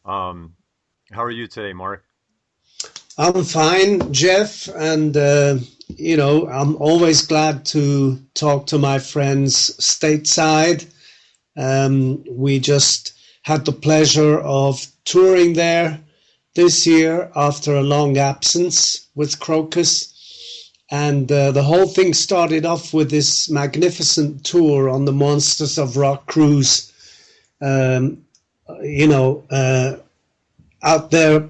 Um, how are you today, Marc? I'm fine, Jeff, and I'm always glad to talk to my friends stateside. We just had the pleasure of touring there this year after a long absence with Krokus. And the whole thing started off with this magnificent tour on the Monsters of Rock cruise, um, you know, uh, out there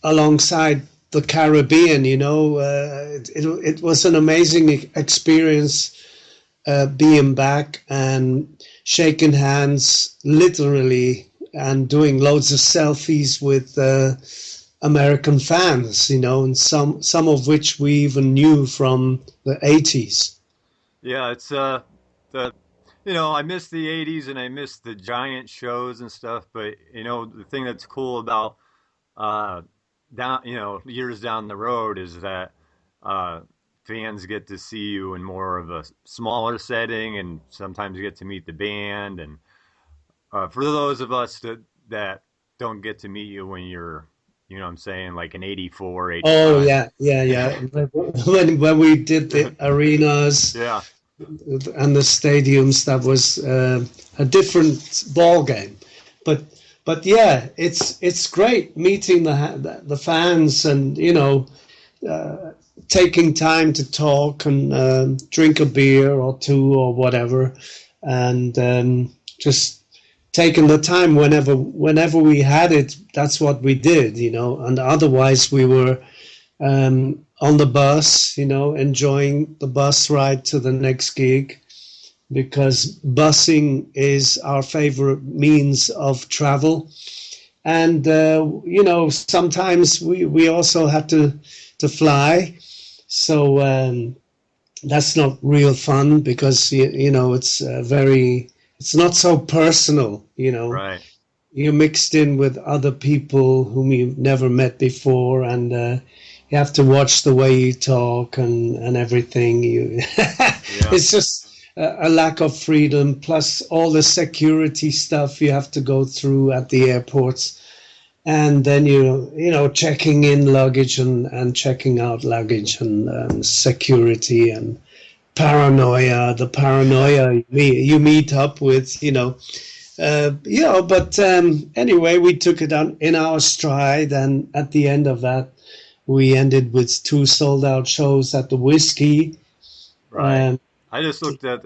alongside the Caribbean. It was an amazing experience being back and shaking hands literally and doing loads of selfies with American fans, and some of which we even knew from the 80s. Yeah, it's the I miss the '80s and I miss the giant shows and stuff. But the thing that's cool about uh, down years down the road is that uh, fans get to see you in more of a smaller setting, and sometimes you get to meet the band. And for those of us that don't get to meet you when you're, what I'm saying, like in '84, Oh '85. yeah, yeah, yeah. When we did the arenas Yeah, and the stadiums, that was a different ball game. But but yeah, it's great meeting the fans and taking time to talk and drink a beer or two or whatever, and just taking the time whenever we had it. That's what we did, and otherwise we were on the bus, enjoying the bus ride to the next gig because busing is our favorite means of travel. And, sometimes we also had to fly. So that's not real fun because, it's not so personal, right. You're mixed in with other people whom you've never met before, and you have to watch the way you talk and everything. Yeah. It's just a lack of freedom, plus all the security stuff you have to go through at the airports, and then checking in luggage and checking out luggage and security and the paranoia you meet up with, but anyway, we took it on in our stride, and at the end of that, we ended with two sold out shows at the Whiskey. Right. Um, I just looked at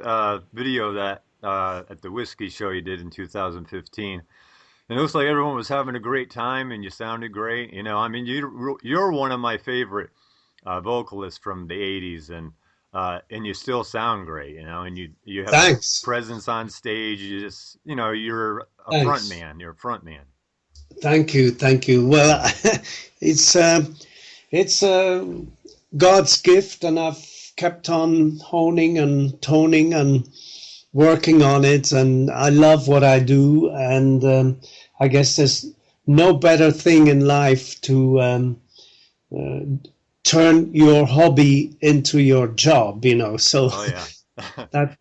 video that at the whiskey show you did in 2015. And it looks like everyone was having a great time and you sounded great. I mean, you're one of my favorite vocalists from the '80s, and you still sound great. And you have a Thanks, presence on stage. You just you're a front thanks, man. You're a front man. thank you. Well, it's it's God's gift, and I've kept on honing and toning and working on it, and I love what I do, and I guess there's no better thing in life to uh, turn your hobby into your job, so Oh yeah. that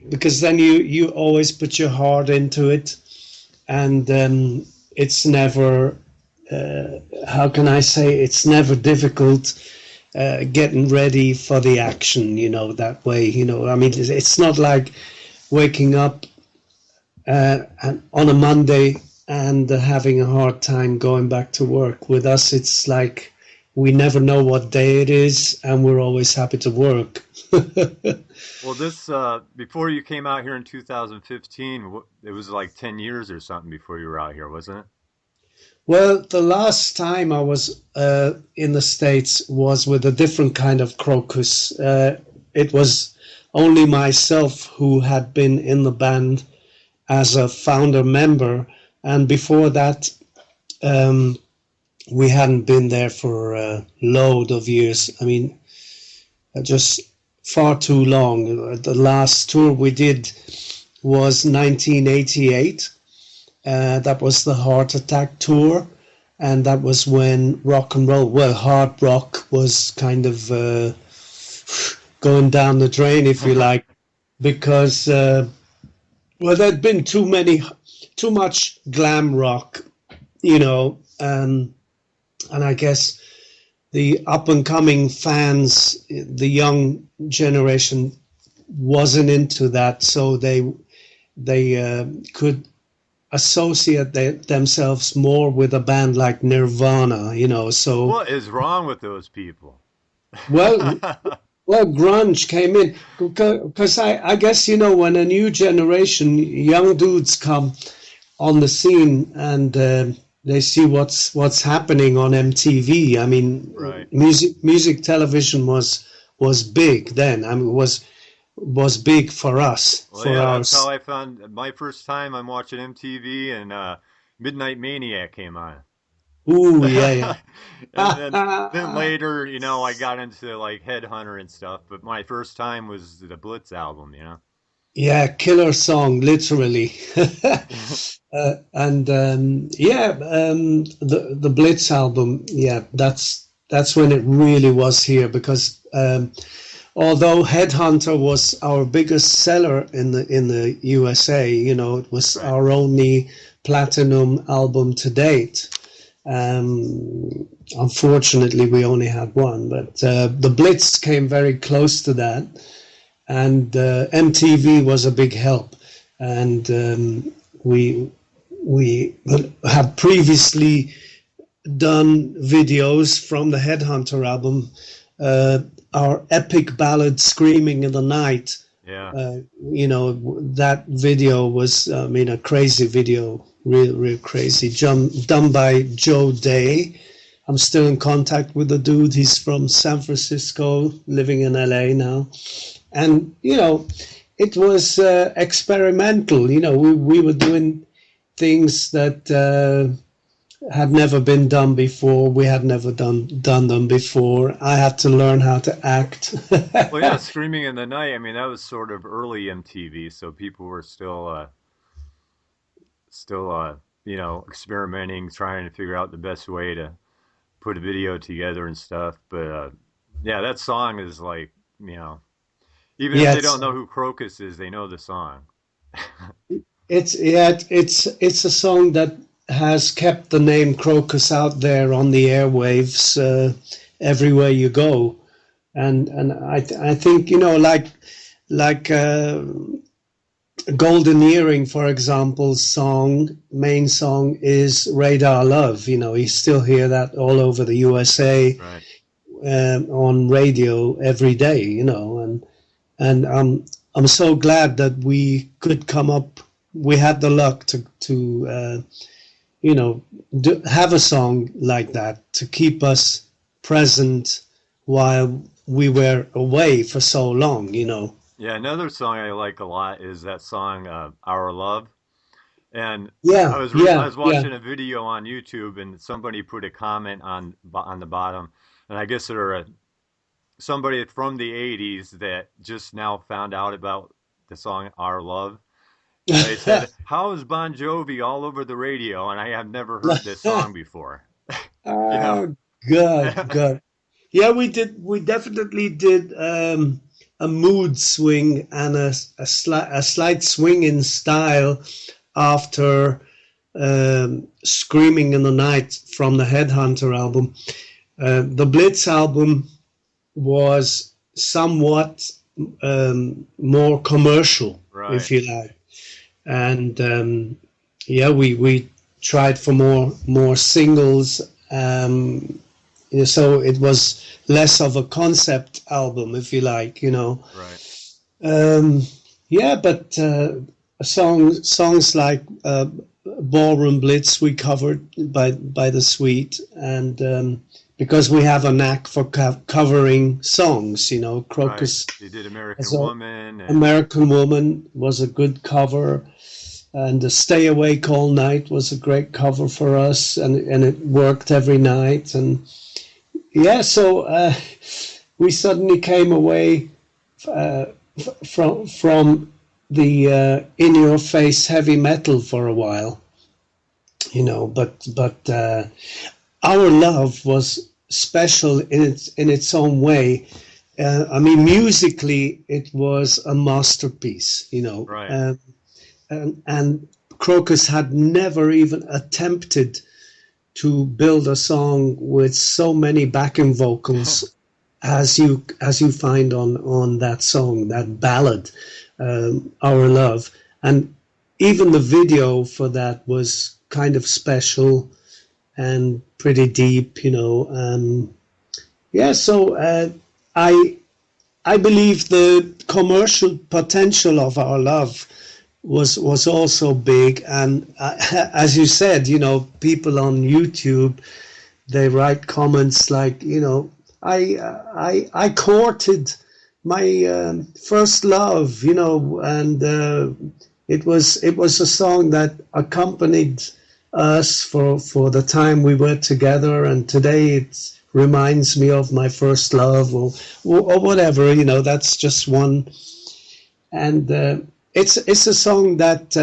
because then you always put your heart into it, and it's never how can I say, it's never difficult getting ready for the action, that way, I mean, it's not like waking up on a Monday and having a hard time going back to work. With us, it's like we never know what day it is, and we're always happy to work. Well, this before you came out here in 2015, it was like 10 years or something before you were out here, wasn't it? Well, the last time I was in the States was with a different kind of Krokus. It was only myself who had been in the band as a founder member, and before that, um, we hadn't been there for a load of years. I mean, just far too long. The last tour we did was 1988. That was the Heart Attack tour, and that was when rock and roll, well, hard rock was kind of going down the drain, if you like, because well, there'd been too much glam rock you know, and I guess the up and coming fans, the young generation, wasn't into that, so they could associate themselves more with a band like Nirvana, you know. So, What is wrong with those people? well, well, grunge came in because I guess, you know, when a new generation, young dudes come on the scene and they see what's happening on MTV. I mean, Right. music television was big then. I mean, was big for us, Well, for yeah, our. that's how I found my first time. I'm watching MTV and Midnight Maniac came on. Ooh, yeah, And then yeah. later, you know, I got into like Headhunter and stuff, but my first time was the Blitz album, you know. Yeah, killer song, literally. And yeah, the Blitz album, yeah, that's when it really was here because although Headhunter was our biggest seller in the USA, you know, it was Right. our only platinum album to date. Um, Unfortunately, we only had one, but the Blitz came very close to that, and MTV was a big help. And we have previously done videos from the Headhunter album. Uh, our epic ballad "Screaming in the Night." Yeah. You know, that video was, I mean, a crazy video, real crazy. Done by Joe Day. I'm still in contact with the dude. He's from San Francisco, living in LA now. And, you know, it was experimental. You know, we were doing things that had never been done before. We had never done them before. I had to learn how to act. Well, yeah, Screaming in the Night. I mean, that was sort of early MTV, so people were still, you know, experimenting, trying to figure out the best way to put a video together and stuff. But yeah, that song is like, you know, even if Yeah, they don't know who Krokus is, they know the song. it's a song that has kept the name Krokus out there on the airwaves everywhere you go, and I think, you know, like Golden Earring, for example, main song is Radar Love. You know, you still hear that all over the USA Right. on radio every day. You know, and I'm so glad that we could come up. We had the luck to you know, have a song like that to keep us present while we were away for so long. You know. Yeah, another song I like a lot is that song "Our Love." And Yeah, I yeah, was yeah. watching a video on YouTube, and somebody put a comment on the bottom, and I guess they're somebody from the '80s that just now found out about the song "Our Love." And they said, "How is Bon Jovi all over the radio?" And I have never heard this song before. You know. Oh, good, good. Yeah, we did. We definitely did a mood swing and a slight swing in style after "Screaming in the Night" from the Headhunter album. The Blitz album was somewhat more commercial, if Right. you like, and yeah, we tried for more singles. So it was less of a concept album, if you like, you know. Right. Um, yeah, but songs like Ballroom Blitz we covered by the Sweet, and because we have a knack for covering songs, you know, Right. Krokus They did as American a Woman and American Woman was a good cover, and Stay Awake All Night was a great cover for us, and it worked every night. And yeah, so we suddenly came away uh, from the in your face heavy metal for a while, you know. But our love was special in its own way. I mean, musically, it was a masterpiece, you know. right. And Krokus had never even attempted to build a song with so many backing vocals as you find on that song, that ballad, Our Love. And even the video for that was kind of special and pretty deep, yeah, so I I believe the commercial potential of Our Love was also big, and as you said, people on YouTube, they write comments like, I courted my first love, and it was a song that accompanied us for the time we were together, and today it reminds me of my first love, or whatever. That's just one, and it's a song that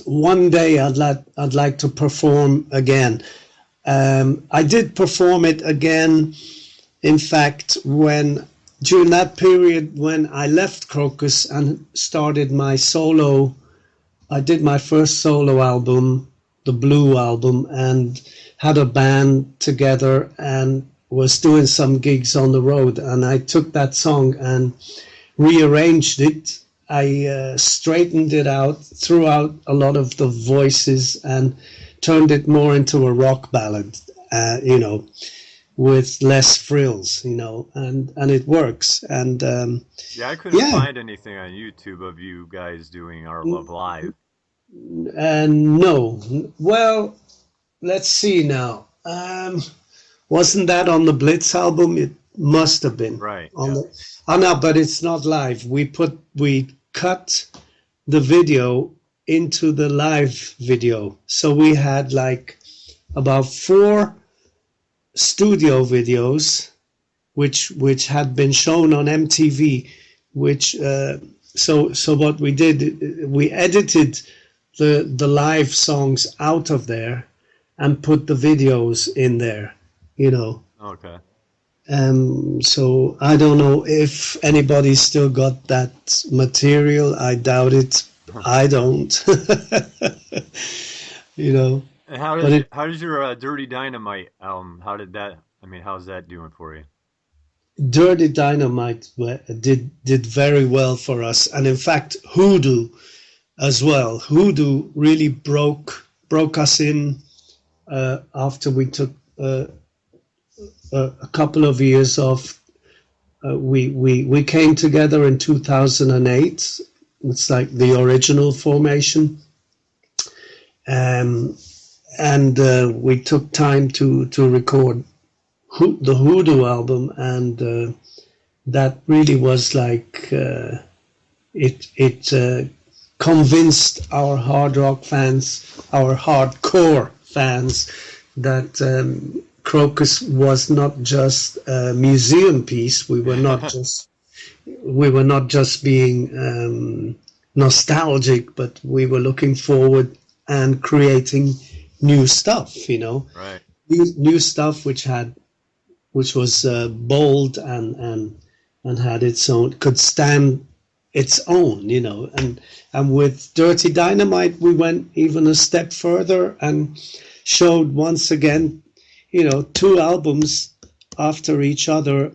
one day I'd like to perform again. I did perform it again, in fact, during that period when I left Krokus and started my solo. I did my first solo album, the Blue album, and had a band together and was doing some gigs on the road. And I took that song and rearranged it. I straightened it out, threw out a lot of the voices, and turned it more into a rock ballad, with less frills, and it works. And Yeah, I couldn't yeah, find anything on YouTube of you guys doing Our Love live. no. Well, let's see now. Wasn't that on the Blitz album? It must have been Right, on yeah. the. Oh no, but it's not live. We cut the video into the live video, so we had like about 4 studio videos, which had been shown on MTV. Which so what we did, we edited the live songs out of there and put the videos in there, you know. Okay. So I don't know if anybody's still got that material. I doubt it. I don't. you know. And But it how does your Dirty Dynamite album? How did that? I mean, how's that doing for you? Dirty Dynamite did very well for us, and in fact, Hoodoo as well. Hoodoo really broke us in after we took a couple of years off. We came together in 2008. It's like the original formation, and we took time to record the Hoodoo album, and that really was like it convinced our hard rock fans, our hardcore fans, that Krokus was not just a museum piece. We were not just being nostalgic, but we were looking forward and creating new stuff. Right. New stuff which was bold and had its own, could stand its own, and with Dirty Dynamite we went even a step further and showed once again, 2 albums after each other,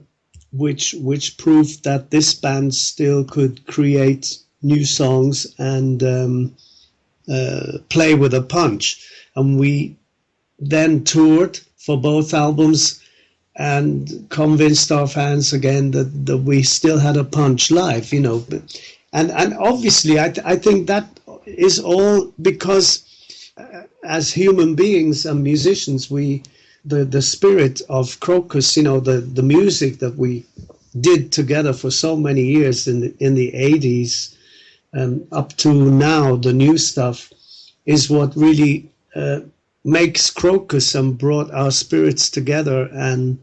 which proved that this band still could create new songs and play with a punch. And we then toured for both albums and convinced our fans again that we still had a punch live, and obviously I think that is all because as human beings and musicians, the spirit of Krokus, the music that we did together for so many years in the 80s up to now, the new stuff is what really makes Krokus and brought our spirits together. And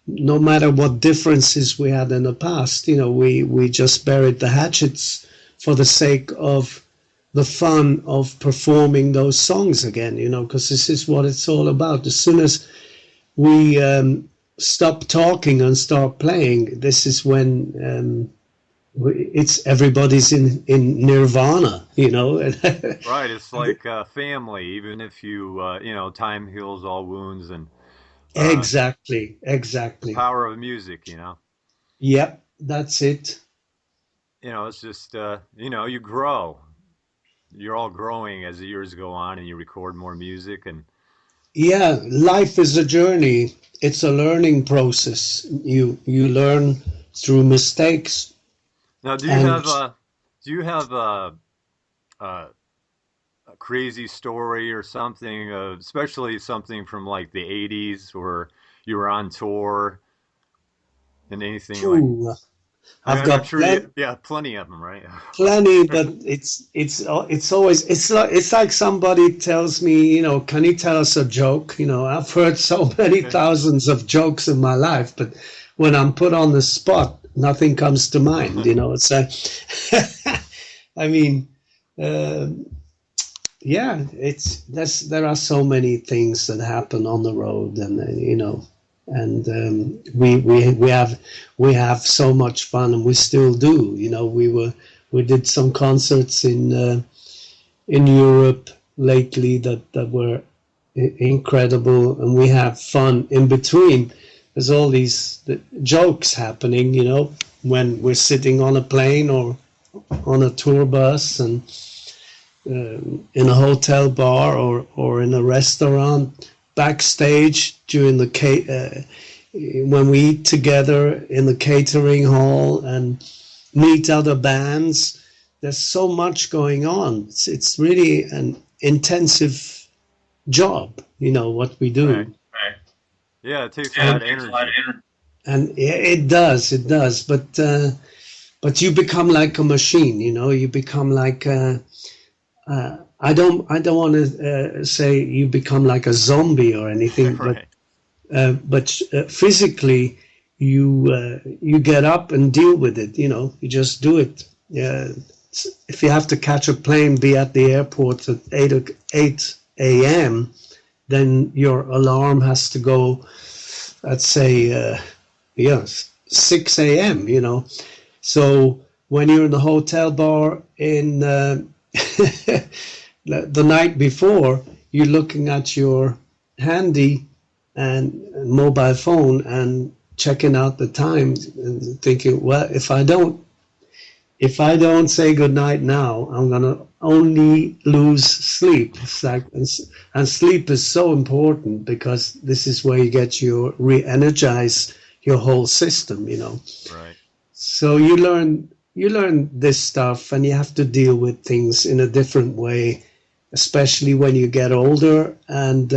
no matter what differences we had in the past, we just buried the hatchets for the sake of the fun of performing those songs again, because this is what it's all about. As soon as we stop talking and start playing, this is when it's everybody's in nirvana, you know. Right. It's like family, even if time heals all wounds, and uh, Exactly, the exactly. power of music. Yep, that's it. It's just you grow. You're all growing as the years go on, and you record more music. And Yeah, life is a journey. It's a learning process. You learn through mistakes. now, And do you have a crazy story or something, especially something from like the '80s, where you were on tour and anything like? phew, I I've mean, I'm got sure you, yeah, plenty of them, right? plenty, but it's always it's like somebody tells me, can you tell us a joke? I've heard so many thousands of jokes in my life, but when I'm put on the spot, nothing comes to mind. It's a, I mean, um yeah, there are so many things that happen on the road, and and we have so much fun, and we still do. We did some concerts in Europe lately that were incredible, and we have fun in between. There's all these jokes happening, when we're sitting on a plane or on a tour bus, and in a hotel bar, or in a restaurant, backstage during when we eat together in the catering hall and meet other bands. There's so much going on. It's really an intensive job, what we Right. do. Yeah, it takes a And lot of energy. it does, but you become like a machine. You become like I don't want to say you become like a zombie or anything, but Right. physically you get up and deal with it. You just do it. Yeah, if you have to catch a plane, be at the airport at 8 a.m., then your alarm has to go at, say, yeah, 6 a.m. So when you're in the hotel bar in the night before, you're looking at your handy and mobile phone and checking out the time and thinking, well, if I don't say goodnight now, I'm gonna only lose sleep. It's like, and sleep is so important, because this is where you get your re-energize your whole system. Right. So you learn this stuff, and you have to deal with things in a different way, especially when you get older, and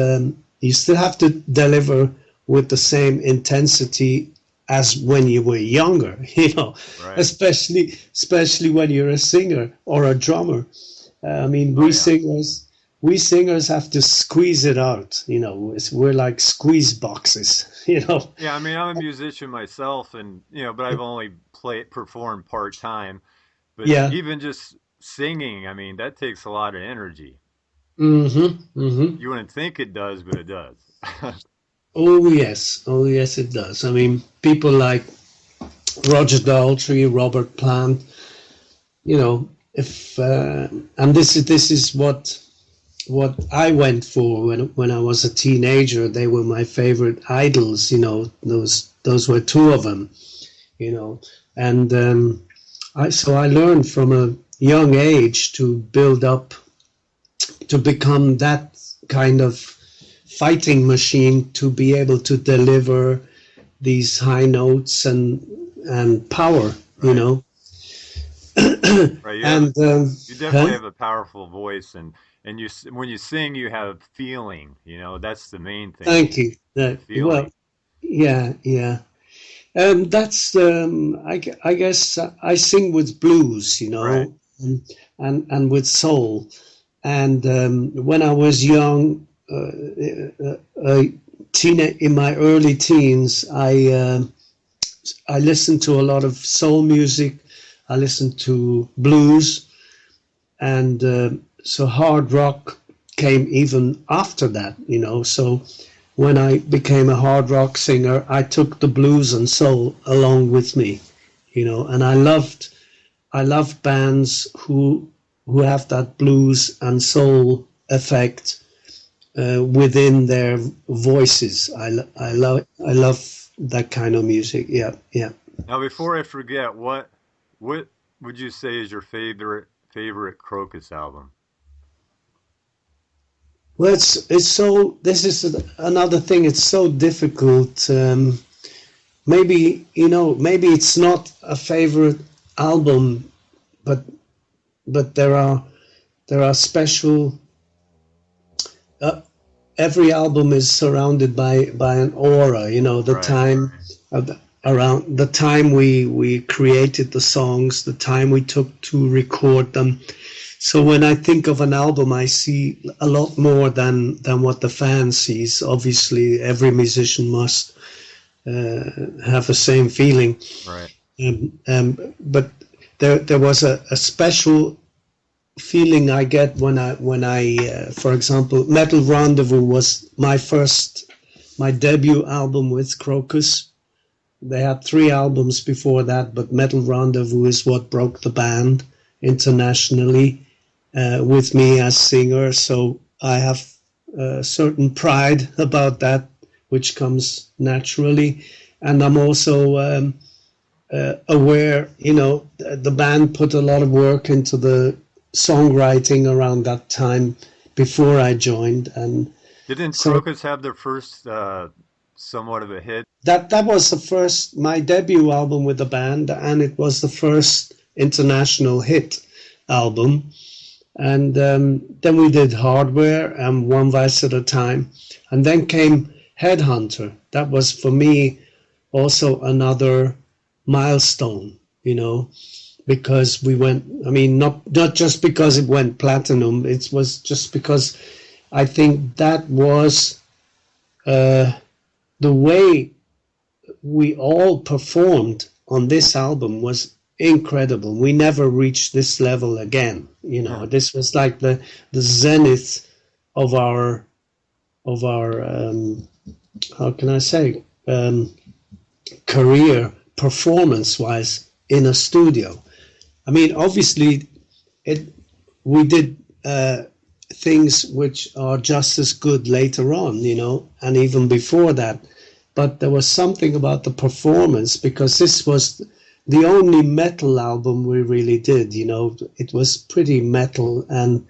you still have to deliver with the same intensity as when you were younger. Right. Especially when you're a singer or a drummer. I mean, Oh we yeah. singers we singers have to squeeze it out. We're like squeeze boxes. Yeah, I mean, I'm a musician myself, and but I've only performed part time. But Yeah. even just singing, I mean, that takes a lot of energy. Mm-hmm. Mm-hmm. You wouldn't think it does, but it does. Oh yes. Oh yes, it does. I mean, people like Roger Daltrey, Robert Plant. If and this is what I went for when I was a teenager. They were my favorite idols. Those were two of them. And I learned from a young age to build up, to become that kind of fighting machine, to be able to deliver these high notes and power. you Right. know Right. and You definitely huh? have a powerful voice, and when you sing, you have feeling. That's the main thing. Thank you. The Well, feeling. yeah, yeah. That's I guess I sing with blues, Right. and with soul. And when I was young, in my early teens, I listened to a lot of soul music. I listened to blues, and so hard rock came even after that. So when I became a hard rock singer, I took the blues and soul along with me. And I loved I love bands who have that blues and soul effect within their voices. I love that kind of music. Yeah, yeah. Now, before I forget, what would you say is your favorite Krokus album? Well, it's so. This is another thing. It's so difficult. Maybe maybe it's not a favorite album, but there are special. Uh, every album is surrounded by an aura. The Right. time of around the time we created the songs, the time we took to record them. So when I think of an album, I see a lot more than what the fan sees. Obviously, every musician must have the same feeling. Right. But there was a special feeling I get when I for example, Metal Rendezvous was my debut album with Krokus. They had 3 albums before that, but Metal Rendezvous is what broke the band internationally with me as singer. So I have a certain pride about that, which comes naturally. And I'm also aware, the band put a lot of work into the songwriting around that time before I joined. And Didn't so Krokus have their first somewhat of a hit? that was my debut album with the band, and it was the first international hit album. And then we did Hardware and One Vice at a Time. And then came Headhunter. That was for me also another milestone, because we went, I mean, not just because it went platinum, it was just because I think that was the way we all performed on this album was incredible. We never reached this level again. This was like the zenith of our how can I say, career performance wise in a studio. I mean, obviously, we did things which are just as good later on, and even before that. But there was something about the performance, because this was the only metal album we really did. It was pretty metal, and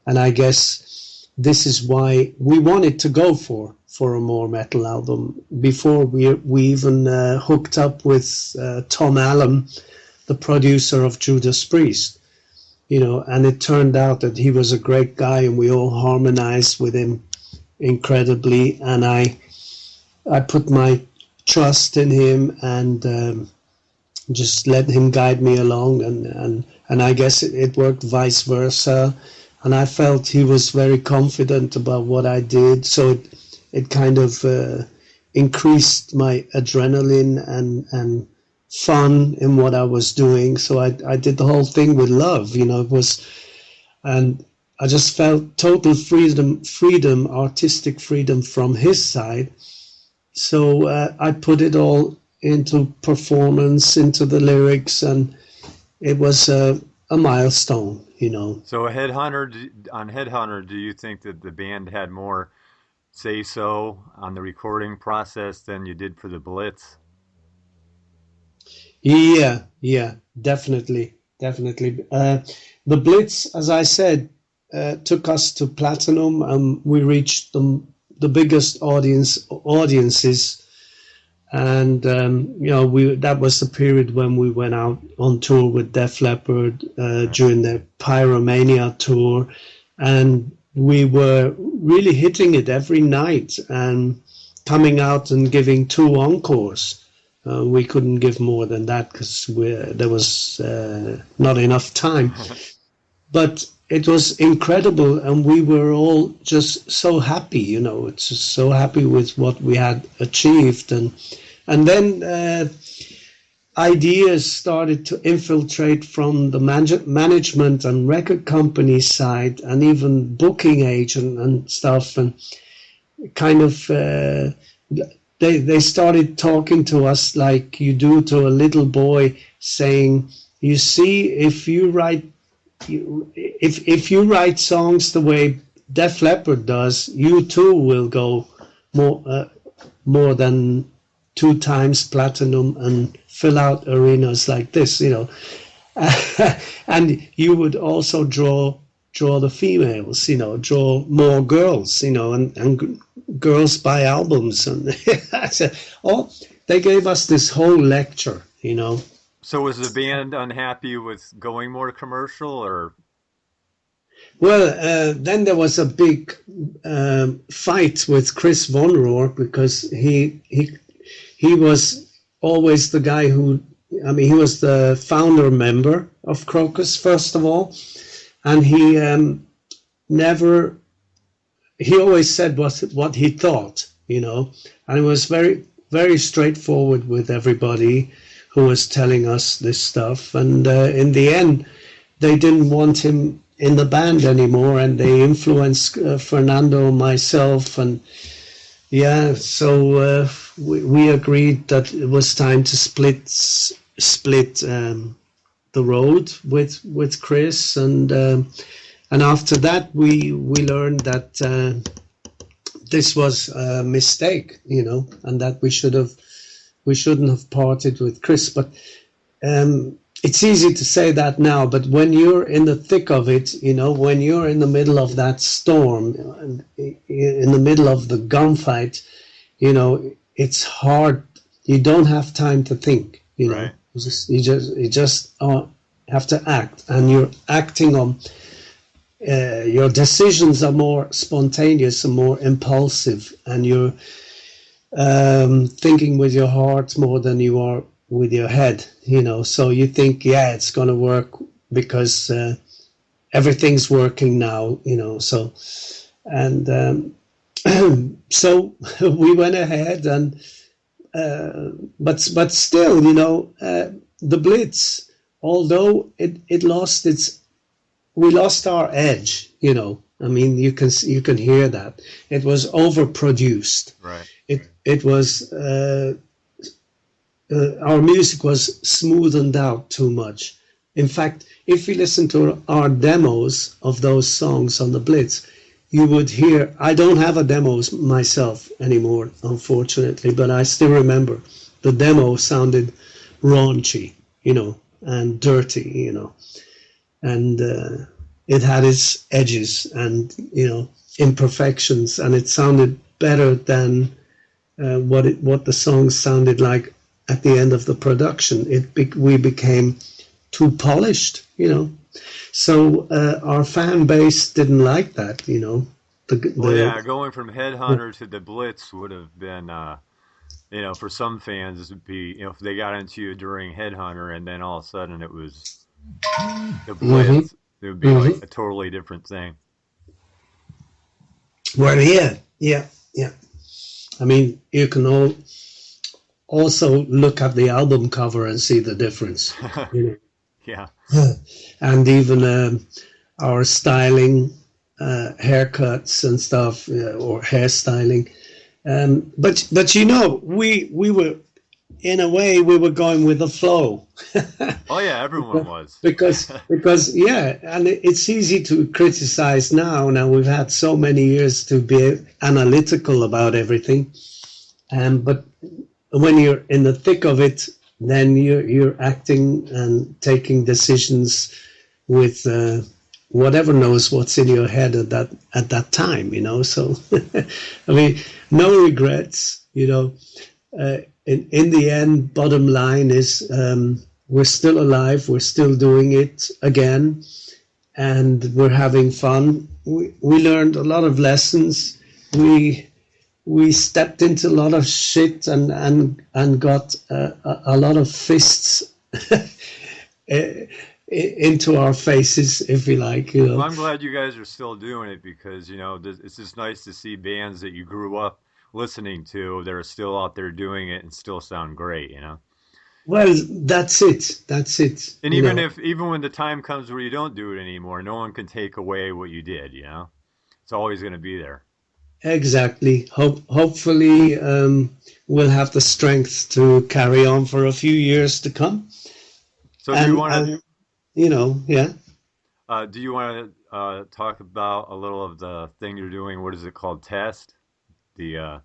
I guess this is why we wanted to go for a more metal album before we even hooked up with Tom Allen, the producer of Judas Priest. And it turned out that he was a great guy, and we all harmonized with him incredibly. And I put my trust in him and just let him guide me along, and I guess it worked vice versa. And I felt he was very confident about what I did, so it kind of increased my adrenaline and fun in what I was doing. So I did the whole thing with love, it was, and I just felt total freedom, artistic freedom from his side. So I put it all into performance, into the lyrics, and it was a milestone. So on Headhunter, do you think that the band had more say so on the recording process than you did for the Blitz? Yeah, definitely. The Blitz, as I said, took us to platinum, and we reached the biggest audiences. And that was the period when we went out on tour with Def Leppard during their Pyromania tour, and we were really hitting it every night and coming out and giving 2 encores. We couldn't give more than that because there was not enough time. But it was incredible, and we were all just so happy, it's just so happy with what we had achieved. And then ideas started to infiltrate from the management and record company side, and even booking agent and stuff, and kind of they started talking to us like you do to a little boy, saying, you see, if you write songs the way Def Leppard does, you too will go more more than 2 times platinum and fill out arenas like this, you know. And you would also draw the females, you know, draw more girls, you know, and girls buy albums, and I said, oh, they gave us this whole lecture, you know. So was the band unhappy with going more commercial, or Well, then there was a big fight with Chris Von Rohr because he was always the guy who, I mean, he was the founder member of Krokus first of all, and he never, he always said what he thought, you know, and it was very straightforward with everybody who was telling us this stuff, and in the end, they didn't want him in the band anymore, and they influenced Fernando, myself, and yeah, so we agreed that it was time to split the road with Chris, and after that we learned that this was a mistake, you know, and that we shouldn't have parted with Chris. But it's easy to say that now, but when you're in the thick of it, you know, when you're in the middle of that storm, in the middle of the gunfight, you know, it's hard. You don't have time to think, you know. right? You just have to act, and you're acting on. Your decisions are more spontaneous and more impulsive, and you're thinking with your heart more than you are with your head, you know. So you think, yeah, it's going to work because everything's working now, you know. So, and so we went ahead, and but still, you know, the Blitz, although it lost its, we lost our edge, you know. I mean, you can hear that it was overproduced. Right. It was our music was smoothened out too much. In fact, if you listen to our demos of those songs on the Blitz, you would hear, I don't have a demo myself anymore, unfortunately, but I still remember the demo sounded raunchy, you know, and dirty, you know, and it had its edges and, you know, imperfections, and it sounded better than what the song sounded like at the end of the production. We became too polished, you know. So our fan base didn't like that, you know. Well, yeah, going from Headhunter to the Blitz would have been, you know, for some fans, it would be, you know, if they got into you during Headhunter and then all of a sudden it was the mm-hmm, Blitz, it would be like mm-hmm. a totally different thing. Well, yeah. I mean, you can also look at the album cover and see the difference, you Yeah. know. And even our styling, haircuts and stuff, or hairstyling. But you know, we were, in a way, we were going with the flow. Oh yeah, everyone was. because yeah, and it's easy to criticize now. Now we've had so many years to be analytical about everything, but when you're in the thick of it, then you're acting and taking decisions with whatever knows what's in your head at that time, you know. So I mean, no regrets, you know. In the end, bottom line is we're still alive, we're still doing it again, and we're having fun. We learned a lot of lessons. We stepped into a lot of shit and got a lot of fists into our faces, if you like. You know. Well, I'm glad you guys are still doing it because, you know, it's just nice to see bands that you grew up listening to that are still out there doing it and still sound great, you know. Well, that's it. That's it. And You know. even when the time comes where you don't do it anymore, no one can take away what you did, you know. It's always going to be there. Exactly. Hopefully, we'll have the strength to carry on for a few years to come. So and yeah. do you want to talk about a little of the thing you're doing? What is it called? Test? The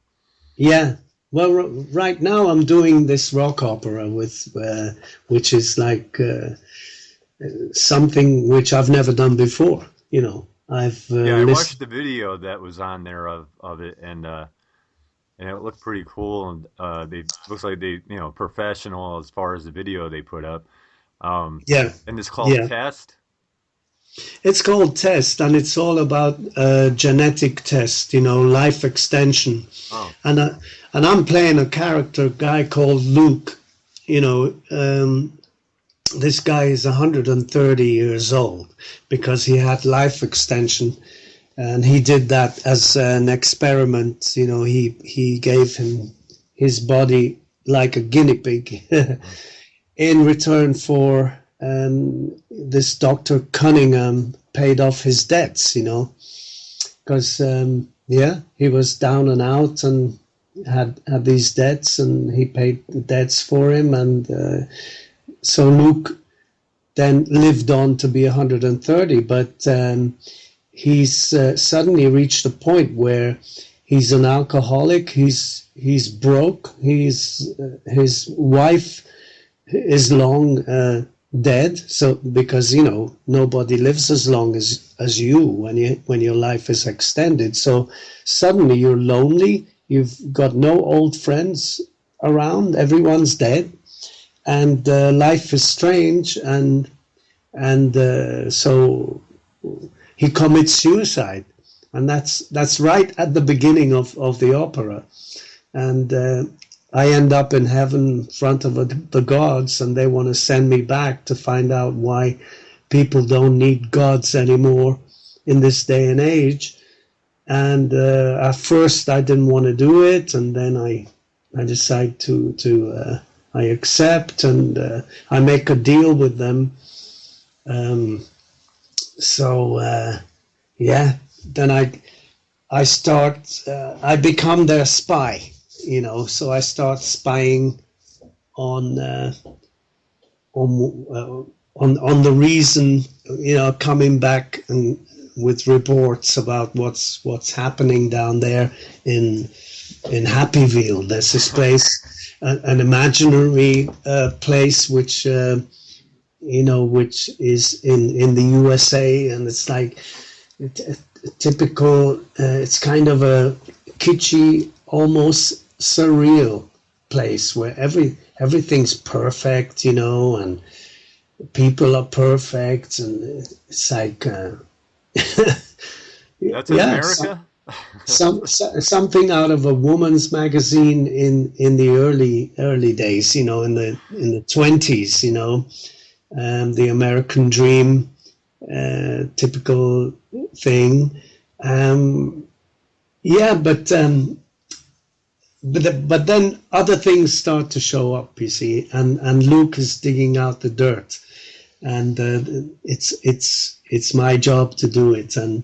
Yeah. Well, right now I'm doing this rock opera which is like something which I've never done before. I've Yeah, I watched listened. the video that was on there of it, and it looked pretty cool. And they looks like they professional as far as the video they put up. Yeah, And it's called yeah. Test. It's called test, and it's all about genetic test. Life extension, Oh, and I'm playing a character guy called Luke. This guy is 130 years old because he had life extension, and he did that as an experiment. He gave him his body like a guinea pig in return for this Dr. Cunningham paid off his debts. Because yeah, he was down and out and had these debts, and he paid the debts for him, and so Luke then lived on to be 130, but he's suddenly reached a point where he's an alcoholic. He's broke. His wife is long dead. So because nobody lives as long as you when your life is extended. So suddenly you're lonely. You've got no old friends around. Everyone's dead, and life is strange. And so he commits suicide, and that's right at the beginning of the opera. And I end up in heaven in front of the gods, and they want to send me back to find out why people don't need gods anymore in this day and age. And at first I didn't want to do it, and then I decide to I accept, and I make a deal with them. Um, so yeah, then I start I become their spy, so I start spying on on the reason, coming back and with reports about what's happening down there in Happyville. There's this place, an imaginary place which which is in the USA, and it's like typical. It's kind of a kitschy, almost surreal place where everything's perfect, and people are perfect, and it's like that's in yeah, America. something out of a woman's magazine in the early days, in the 20s, the American dream, typical thing. Yeah, but then other things start to show up, you see, and Luke is digging out the dirt, and it's my job to do it, and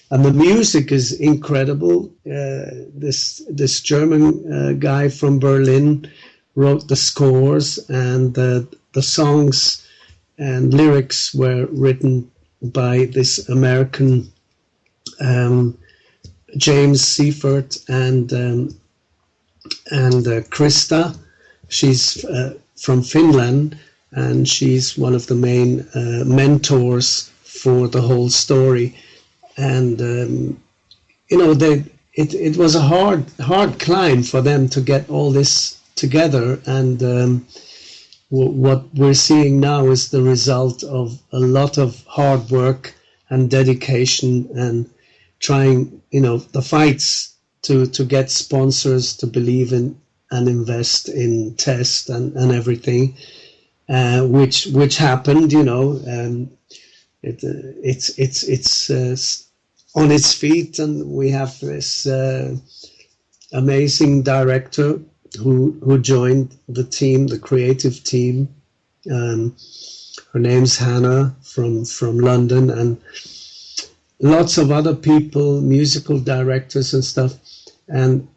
the music is incredible. This German guy from Berlin wrote the scores, and the songs and lyrics were written by this American James Seifert and Krista. She's from Finland, and she's one of the main mentors for the whole story. And it was a hard climb for them to get all this together, and what we're seeing now is the result of a lot of hard work and dedication, and trying, the fights to get sponsors to believe in and invest in test and everything, which happened. It's on its feet, and we have this amazing director who joined the team, the creative team. Her name's Hannah from London, and lots of other people, musical directors and stuff, and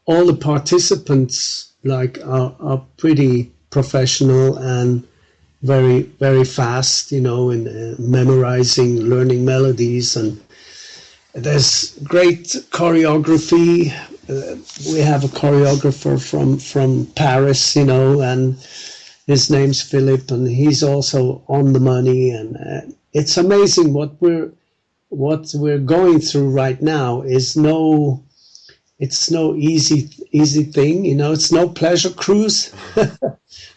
all the participants are pretty professional, and very, very fast, in memorizing, learning melodies, and there's great choreography. We have a choreographer from Paris, and his name's Philip, and he's also on the money. And it's amazing what we're going through right now. It's no easy thing, It's no pleasure cruise,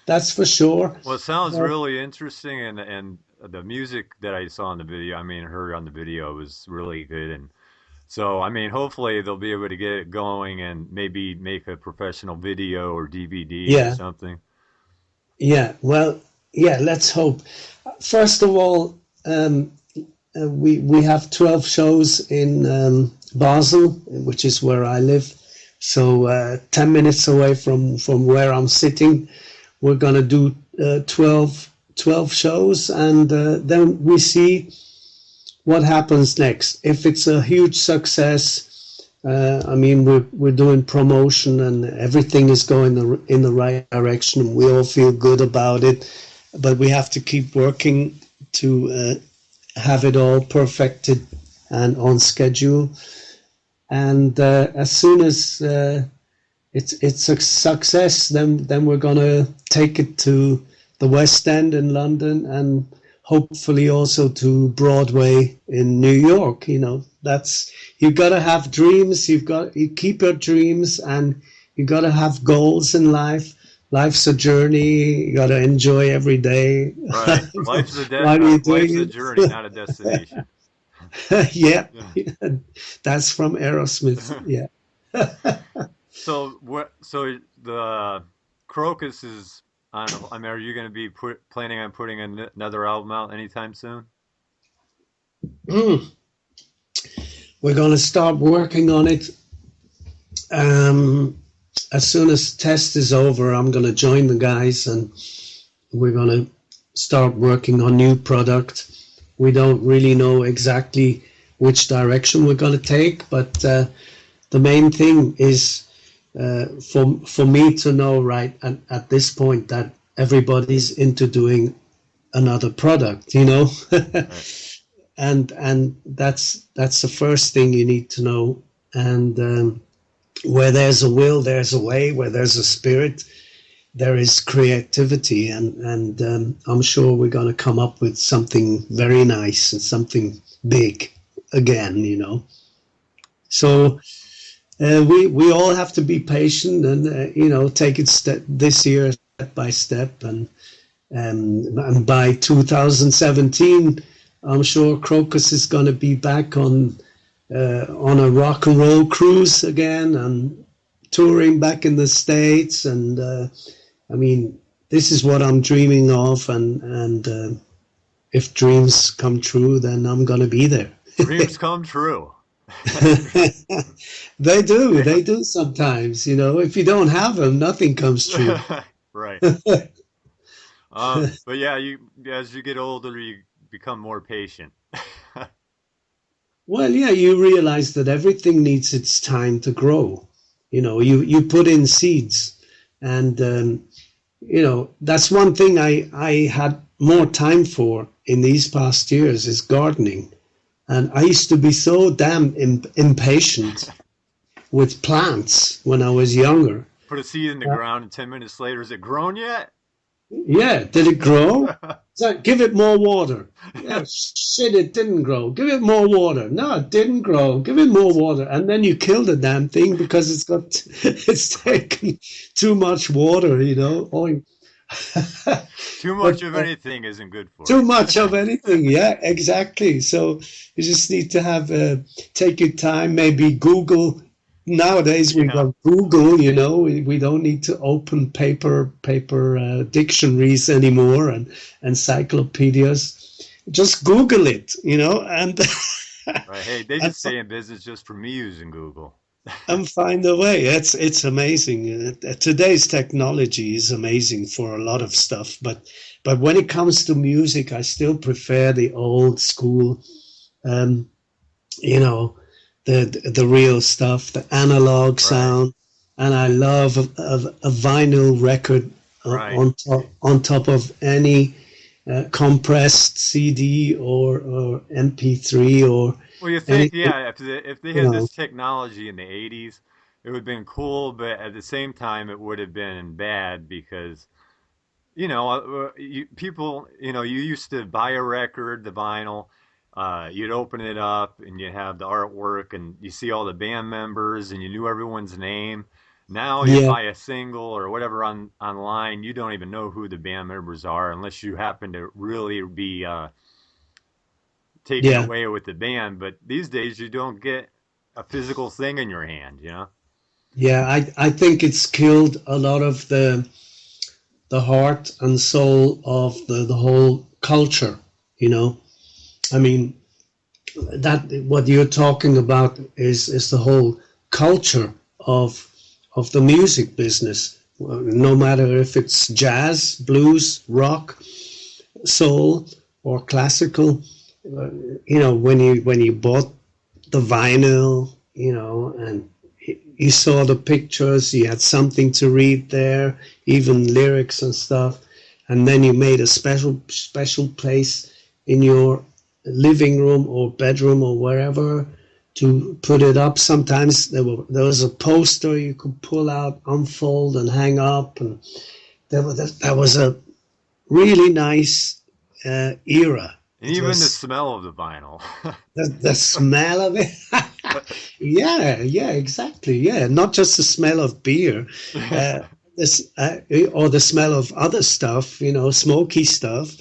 that's for sure. Well, it sounds really interesting, and the music that I saw in the video, I mean, heard on the video was really good, and so I mean, hopefully they'll be able to get it going and maybe make a professional video or DVD or Yeah, something. yeah. Well, yeah. Let's hope. First of all, we have 12 shows in Basel, which is where I live. So 10 minutes away from where I'm sitting, we're going to do 12 shows, and then we see what happens next. If it's a huge success, I mean, we're doing promotion and everything is going in the right direction. We all feel good about it, but we have to keep working to have it all perfected and on schedule. And as soon as it's a success, then we're gonna take it to the West End in London, and hopefully also to Broadway in New York. That's, you gotta have dreams. You keep your dreams, and you gotta have goals in life. Life's a journey. You gotta enjoy every day. Right. Life's a journey, not a destination. Yeah, that's from Aerosmith. Yeah. So what? So the Krokus is. I don't know. I mean, are you going to be planning on putting another album out anytime soon? Mm. We're going to start working on it. As soon as test is over, I'm going to join the guys, and we're going to start working on new product. We don't really know exactly which direction we're going to take, but the main thing is for me to know right at this point that everybody's into doing another product, Right. and that's the first thing you need to know. And where there's a will, there's a way. Where there's a spirit, there is creativity, and I'm sure we're going to come up with something very nice and something big again. So we all have to be patient and take it this year step by step, and by 2017, I'm sure Krokus is going to be back on a rock and roll cruise again, and touring back in the States. And I mean, this is what I'm dreaming of, and if dreams come true, then I'm going to be there. Dreams come true. They do sometimes. If you don't have them, nothing comes true. Right. But yeah, as you get older, you become more patient. Well, yeah, you realize that everything needs its time to grow. You put in seeds, and that's one thing I had more time for in these past years is gardening. And I used to be so damn impatient with plants when I was younger. Put a seed in the ground, and 10 minutes later, is it grown yet? Yeah, did it grow? So give it more water. Yeah, shit, it didn't grow. Give it more water. No, it didn't grow. Give it more water. And then you kill the damn thing because it's taken too much water, Too much of anything isn't good for too it. much of anything. Yeah, exactly. So you just need to take your time, maybe Google. Nowadays we got Google, we don't need to open paper dictionaries anymore and encyclopedias. Just Google it, and Right. Hey, they just stay in business just for me using Google. and find a way. It's amazing. Today's technology is amazing for a lot of stuff, but when it comes to music, I still prefer the old school, the real stuff, the analog sound, and I love a vinyl record Right. on top of any compressed CD or MP3 or Well, you think, anything, yeah, if they you had know. this technology in the 80s, it would have been cool, but at the same time, it would have been bad because, people, you used to buy a record, the vinyl, you'd open it up and you have the artwork and you see all the band members and you knew everyone's name. Now you Yeah, buy a single or whatever online, you don't even know who the band members are unless you happen to really be taken yeah, away with the band. But these days, you don't get a physical thing in your hand. yeah. I think it's killed a lot of the heart and soul of the whole culture, you know. I mean, that what you're talking about is the whole culture of the music business. No matter if it's jazz, blues, rock, soul, or classical, when you bought the vinyl, and you saw the pictures, you had something to read there, even lyrics and stuff, and then you made a special place in your living room or bedroom or wherever to put it up. Sometimes there was a poster you could pull out, unfold, and hang up, and that was a really nice era. And It even the was smell of the vinyl. the smell of it. Yeah, yeah, exactly. Yeah, not just the smell of beer, uh, this or the smell of other stuff, smoky stuff,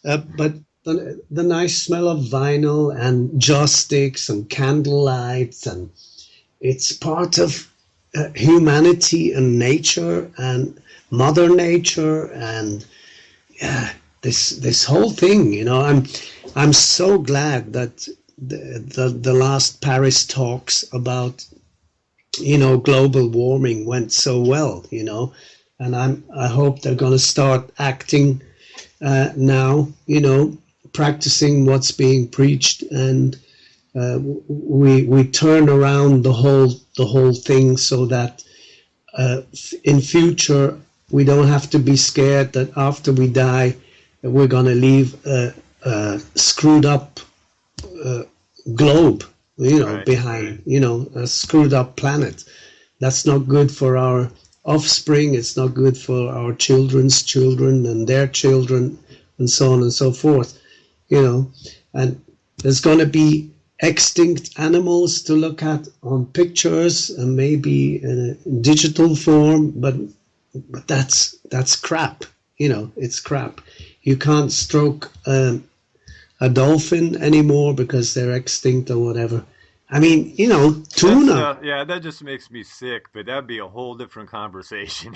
but the nice smell of vinyl and joss sticks and candle lights, and it's part of humanity and nature and Mother Nature, and yeah, this whole thing. I'm so glad that the last Paris talks about global warming went so well, and I hope they're going to start acting now, practicing what's being preached, and we turn around the whole thing so that in future we don't have to be scared that after we die we're going to leave a screwed up uh, globe, Right. behind, a screwed up planet. That's not good for our offspring. It's not good for our children's children and their children, and so on and so forth. And there's going to be extinct animals to look at on pictures and maybe in a digital form, but that's crap. It's crap. You can't stroke a dolphin anymore because they're extinct or whatever. I mean, That's tuna. yeah, that just makes me sick, but that'd be a whole different conversation.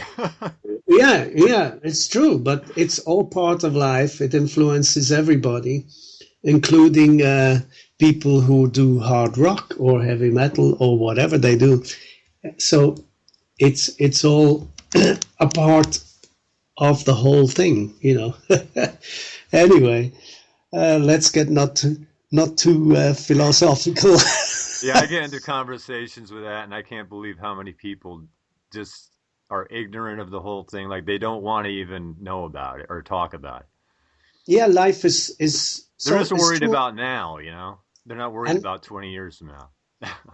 Yeah, yeah, it's true, but it's all part of life. It influences everybody, including people who do hard rock or heavy metal or whatever they do. So it's all a part of the whole thing. Anyway, let's get not too philosophical. Yeah, I get into conversations with that, and I can't believe how many people just are ignorant of the whole thing. Like they don't want to even know about it or talk about it. Yeah, life is They're so just is worried too, about now. They're not worried and about 20 years from now.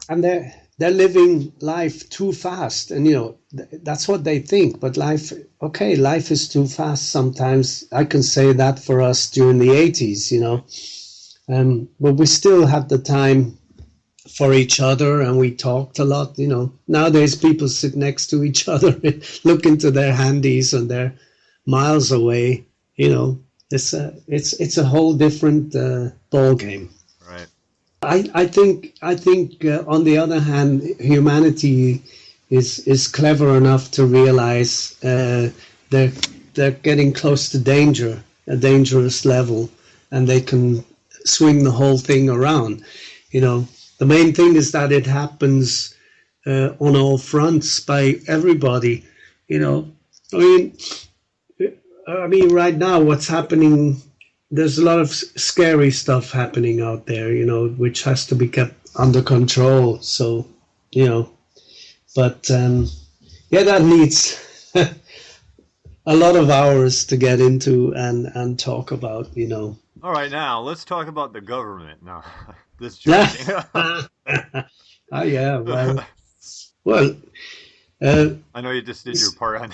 and they're living life too fast, and that's what they think. But life is too fast sometimes. I can say that for us during the 80s, but we still had the time for each other, and we talked a lot. Nowadays people sit next to each other, look into their handies, and they're miles away. It's a whole different ball game. Right. I think on the other hand, humanity is clever enough to realize they're they're getting close to danger, a dangerous level, and they can swing the whole thing around. The main thing is that it happens on all fronts by everybody. You know, I mean, right now, what's happening? There's a lot of scary stuff happening out there, which has to be kept under control. So, you know, but yeah, that needs a lot of hours to get into and talk about, you know. All right, now let's talk about the government. No, just Yeah. joking. Ah, yeah. Well. Uh, I know you just did your part on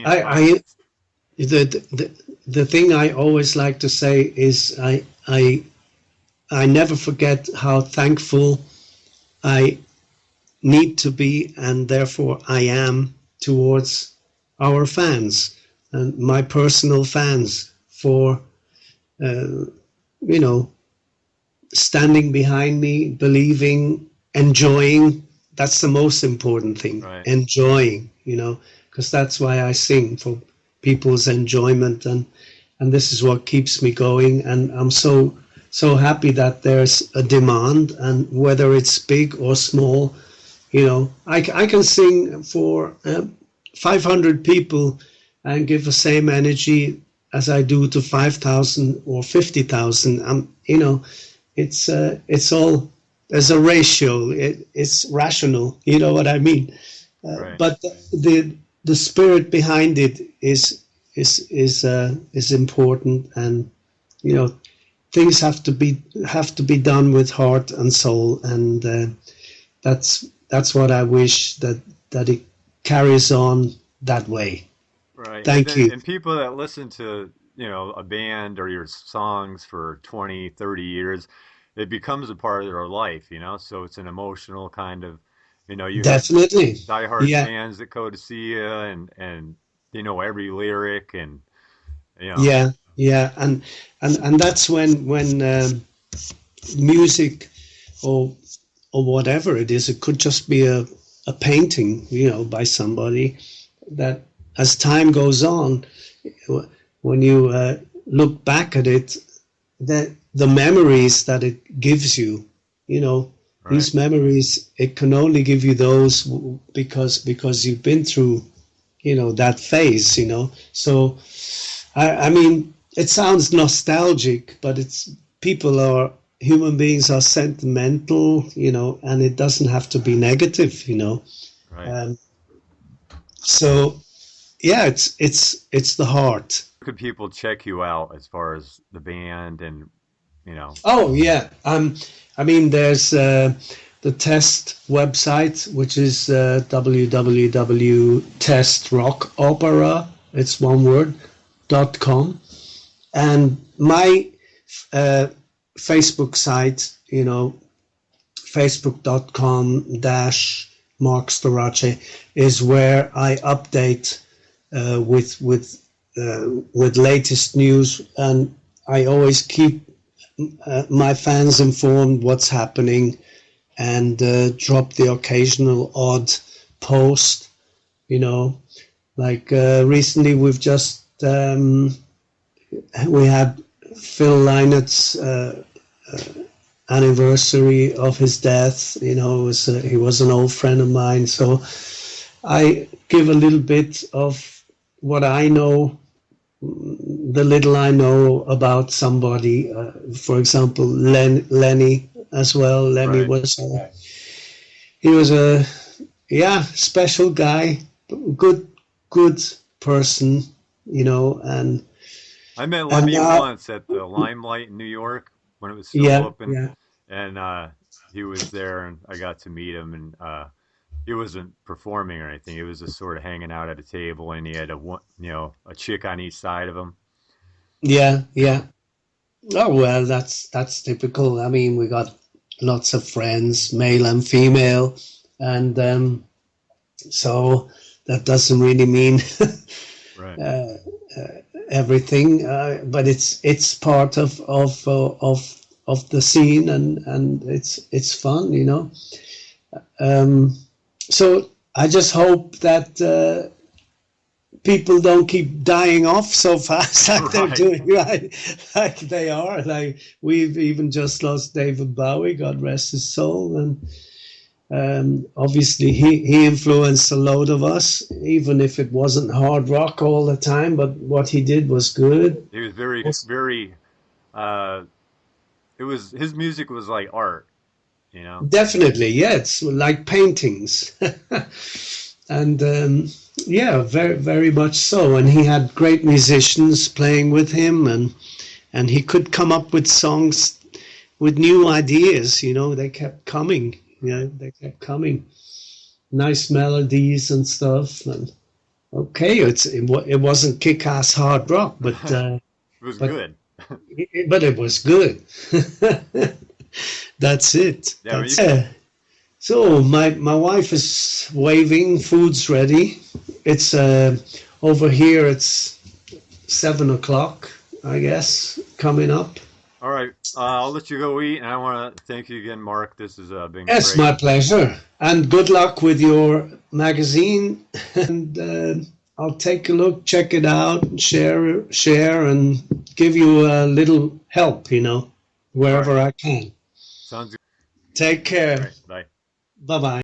I Dynamite. the thing I always like to say is I never forget how thankful I need to be, and therefore I am, towards our fans and my personal fans for you know, standing behind me, believing, enjoying. That's the most important thing. Right. Enjoying, you know, because that's why I sing, for people's enjoyment, and this is what keeps me going. And I'm so happy that there's a demand, and whether it's big or small, you know, I can sing for 500 people and give the same energy as I do to 5,000 or 50,000. You know, it's all, there's a ratio. It's rational. You know what I mean? Right. But the spirit behind it is important, and you know, things have to be done with heart and soul, and that's what I wish, that it carries on that way. Right. And Thank then you. and people that listen to, a band or your songs for 20, 30 years, it becomes a part of their life. So it's an emotional kind of, you have Definitely. diehard Yeah. fans that go to see you and they know every lyric and you know, Yeah. Yeah. And that's when music, or whatever it is, it could just be a painting, you know, by somebody, that as time goes on, when you look back at it, the memories that it gives you, you know, right. these memories, it can only give you those because you've been through, you know, that phase, you know. So I mean, it sounds nostalgic, but it's, people are, human beings are sentimental, you know, and it doesn't have to be negative, you know. Right. um, so yeah, it's the heart. Could people check you out as far as the band and, you know, Oh yeah. I mean, there's the Test website, which is www.testrockopera. It's one word .com, and my uh, Facebook site. You know, facebook.com dash Marc Storace is where I update with latest news, and I always keep my fans informed what's happening, and drop the occasional odd post. You know, like recently we had Phil Lynot's anniversary of his death. You know, he was an old friend of mine, so I give a little bit of what I know, the little I know about somebody. For example, Lenny as well. Lenny right. was he was a, yeah, special guy, good good person, you know, I met and Lemmy now, once at the Limelight in New York when it was still yeah, open, yeah, and he was there, and I got to meet him, and he wasn't performing or anything. He was just sort of hanging out at a table, and he had a chick on each side of him. yeah, yeah. Oh well, that's typical. I mean, we got lots of friends, male and female, and so that doesn't really mean Right. everything, but it's part of the scene, and it's fun, you know. Um, so I just hope that people don't keep dying off so fast like they're Right. doing, like they are. Like, we've even just lost David Bowie, God rest his soul, and obviously he influenced a load of us, even if it wasn't hard rock all the time. But what he did was good. He was very, very. Uh, it was his music was like art. Definitely, yeah. It's like paintings. and yeah, very very much so. And he had great musicians playing with him, and he could come up with songs with new ideas. You know, they kept coming. You know, they kept coming. Nice melodies and stuff. And okay, it wasn't kick-ass hard rock, It was but good. but it was good. That's it. Yeah, I mean, That's it. So my wife is waving. Food's ready. It's over here. It's 7 o'clock, I guess, coming up. all right. I'll let you go eat, and I want to thank you again, Marc. This has been Yes, great. my pleasure. And good luck with your magazine. And I'll take a look, check it out, share, and give you a little help. All Wherever right. I can. Sounds good. Take All care. right. Bye. Bye bye.